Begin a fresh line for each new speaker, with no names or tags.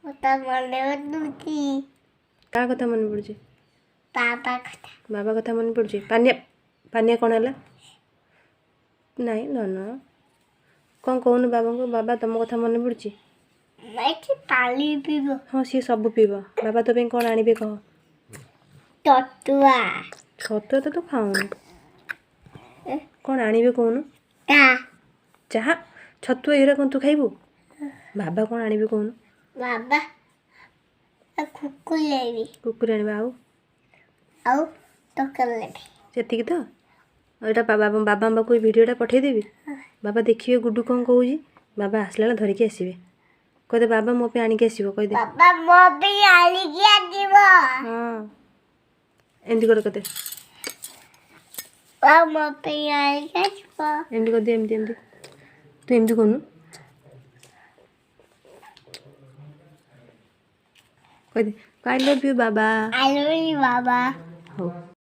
କଥା ମନେ ପଡୁଛି।
କାହା କଥା ମନେ ପଡୁଛି?
ବାବା
କଥା ମନେ ପଡୁଛି। ପାନିଆ କ'ଣ ହେଲା? ନାଇଁ ଧନ କ'ଣ କହୁନୁ ବାବାଙ୍କୁ? ବାବା ତମ କଥା ମନେ ପଡୁଛି?
ପାଣି ପିଇବ।
ହଁ ସିଏ ସବୁ ପିଇବ। ବାବା ତୋ ପାଇଁ କ'ଣ ଆଣିବେ କହ?
ଛତୁଆ
ତ ତୁ ଖାଉନୁ। କ'ଣ ଆଣିବେ କହୁନୁ? ଚାହା ଛତୁଆ ଏଗୁଡ଼ା କ'ଣ ତୁ ଖାଇବୁ? ବାବା କ'ଣ ଆଣିବେ କହୁନୁ?
ବାବା କୁକୁର
ଆଣିବେ।
ଆଉ ତରକାରୀ ନେବି।
ସେତିକି ତ? ଏଇଟା ବାବାଙ୍କ ପାଖକୁ ଏ ଭିଡ଼ିଓଟା ପଠାଇଦେବି। ବାବା ଦେଖିବେ ଗୁଡୁ କ'ଣ କହୁଛି। ବାବା ଆସିଲା ବେଳେ ଧରିକି ଆସିବେ। କହିଦେ ବାବା ମୋ ପାଇଁ ଆଣିକି ଆସିବ। କହିଦେ
ବାବା ମୋ ପାଇଁ ଆଣିକି ଆସିବ।
ହଁ ଏମିତି କର କେତେ
ମୋ ପାଇଁ ଆଣିକି ଆସିବ।
ଏମିତି କରିଦିଏ। ଏମିତି ତୁ ଏମିତି କରୁନୁ। କହିଦେ ଆଇ ଲଭ୍ ୟୁ ବାବା।
ଆଇ ଲଭ୍ ୟୁ ବାବା।
ହଉ।